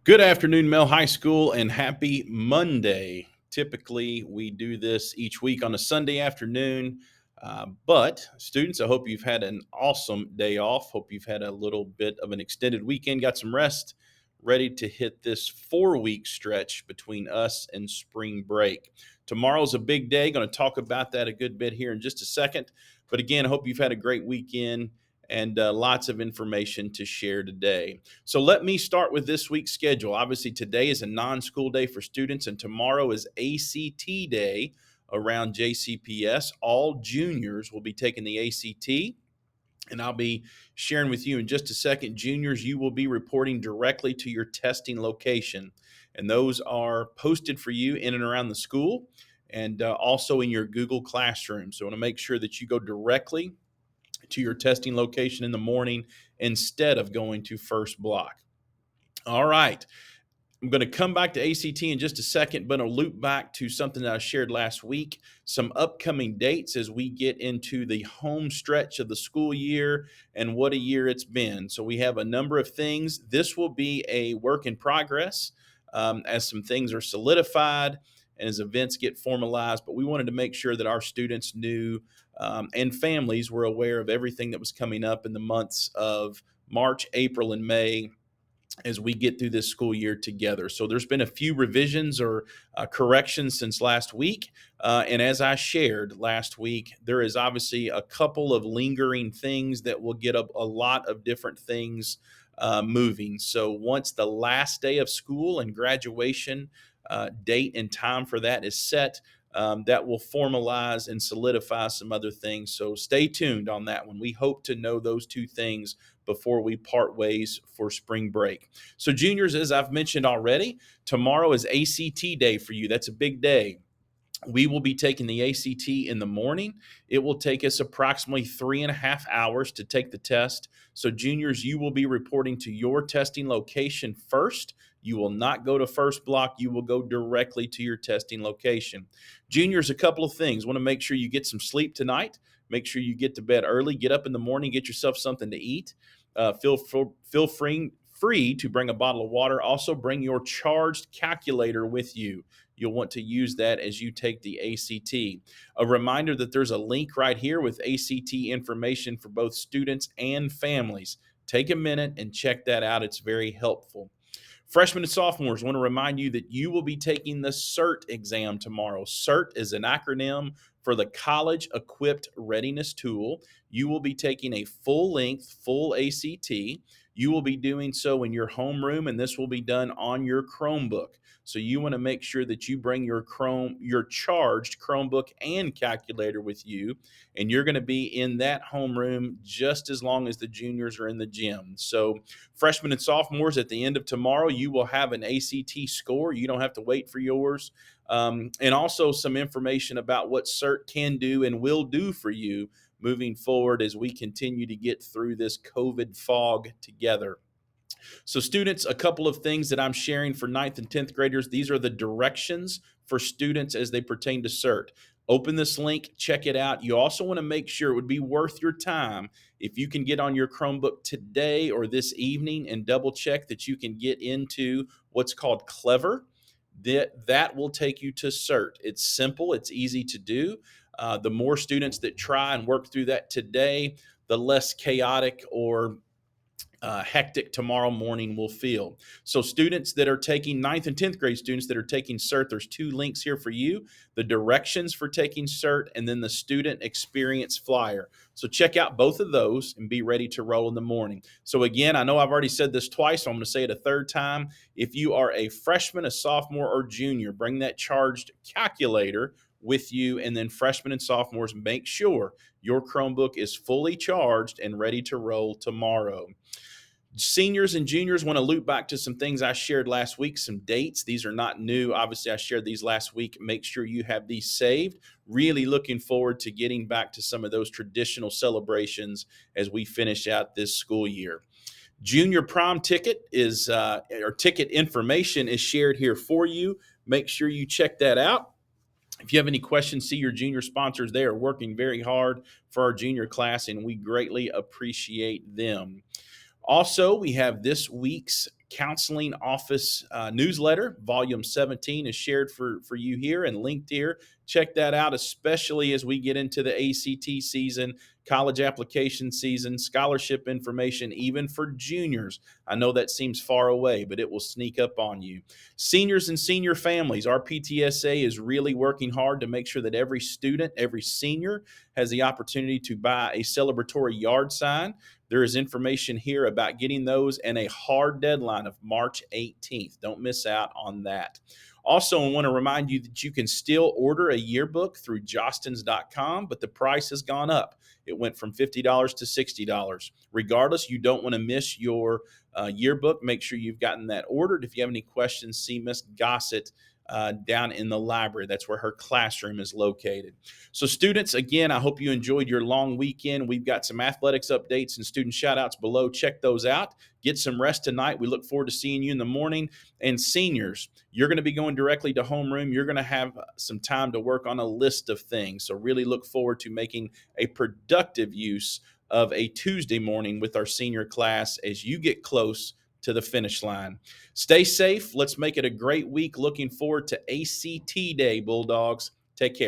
Good afternoon, Mel High School, and happy Monday. Typically, we do this each week on a Sunday afternoon. But students, I hope you've had an awesome day off. Hope you've had a little bit of an extended weekend, got some rest, ready to hit this 4 week stretch between us and spring break. Tomorrow's a big day. Going to talk about that a good bit here in just a second. But again, I hope you've had a great weekend and lots of information to share today. So let me start with this week's schedule. Obviously, today is a non-school day for students, and tomorrow is ACT day around JCPS. All juniors will be taking the ACT, and I'll be sharing with you in just a second. Juniors, you will be reporting directly to your testing location, and those are posted for you in and around the school and also in your Google Classroom. So I want to make sure that you go directly to your testing location in the morning instead of going to first block. All right. I'm going to come back to ACT in just a second, but I'll loop back to something that I shared last week, some upcoming dates as we get into the home stretch of the school year and what a year it's been. So we have a number of things. This will be a work in progress as some things are solidified and as events get formalized, but we wanted to make sure that our students knew and families were aware of everything that was coming up in the months of March, April, and May as we get through this school year together. So there's been a few revisions or corrections since last week. And as I shared last week, there is obviously a couple of lingering things that will get a lot of different things moving. So once the last day of school and graduation date and time for that is set, that will formalize and solidify some other things. So stay tuned on that one. We hope to know those two things before we part ways for spring break. So, juniors, as I've mentioned already, tomorrow is ACT day for you. That's a big day. We will be taking the ACT in the morning. It will take us approximately 3.5 hours to take the test. So, juniors, you will be reporting to your testing location first. You will not go to first block. You will go directly to your testing location. Juniors, a couple of things. Want to make sure you get some sleep tonight. Make sure you get to bed early. Get up in the morning. Get yourself something to eat. Feel free to bring a bottle of water. Also, bring your charged calculator with you. You'll want to use that as you take the ACT. A reminder that there's a link right here with ACT information for both students and families. Take a minute and check that out. It's very helpful. Freshmen and sophomores, want to remind you that you will be taking the CERT exam tomorrow. CERT is an acronym for the College Equipped Readiness Tool. You will be taking a full-length, full ACT. You will be doing so in your homeroom, and this will be done on your Chromebook. So you want to make sure that you bring your charged Chromebook and calculator with you, and you're going to be in that homeroom just as long as the juniors are in the gym. So freshmen and sophomores, at the end of tomorrow, you will have an ACT score. You don't have to wait for yours. And also some information about what CERT can do and will do for you moving forward as we continue to get through this COVID fog together. So students, a couple of things that I'm sharing for 9th and 10th graders. These are the directions for students as they pertain to CERT. Open this link, check it out. You also want to make sure it would be worth your time if you can get on your Chromebook today or this evening and double check that you can get into what's called Clever. That will take you to CERT. It's simple, it's easy to do. The more students that try and work through that today, the less chaotic or hectic tomorrow morning will feel. So students that are taking 9th and 10th grade students that are taking CERT, there's two links here for you, the directions for taking CERT and then the student experience flyer. So check out both of those and be ready to roll in the morning. So again, I know I've already said this twice, so I'm going to say it a third time. If you are a freshman, a sophomore, or junior, bring that charged calculator with you, and then freshmen and sophomores, make sure your Chromebook is fully charged and ready to roll tomorrow. Seniors and juniors, want to loop back to some things I shared last week, some dates. These are not new. Obviously, I shared these last week. Make sure you have these saved. Really looking forward to getting back to some of those traditional celebrations as we finish out this school year. Junior prom ticket or ticket information is shared here for you. Make sure you check that out. If you have any questions, see your junior sponsors. They are working very hard for our junior class, and we greatly appreciate them. Also, we have this week's Counseling Office newsletter. Volume 17 is shared for you here and linked here. Check that out, especially as we get into the ACT season, college application season, scholarship information, even for juniors. I know that seems far away, but it will sneak up on you. Seniors and senior families, our PTSA is really working hard to make sure that every student, every senior has the opportunity to buy a celebratory yard sign. There is information here about getting those and a hard deadline of March 18th. Don't miss out on that. Also, I want to remind you that you can still order a yearbook through jostens.com, but the price has gone up. It went from $50 to $60. Regardless, you don't want to miss your yearbook. Make sure you've gotten that ordered. If you have any questions, see Miss Gossett down in the library. That's where her classroom is located. So students, again, I hope you enjoyed your long weekend. We've got some athletics updates and student shout outs below. Check those out. Get some rest tonight. We look forward to seeing you in the morning. And seniors, you're going to be going directly to homeroom. You're going to have some time to work on a list of things. So really look forward to making a productive use of a Tuesday morning with our senior class as you get close to the finish line. Stay safe. Let's make it a great week. Looking forward to ACT Day, Bulldogs. Take care.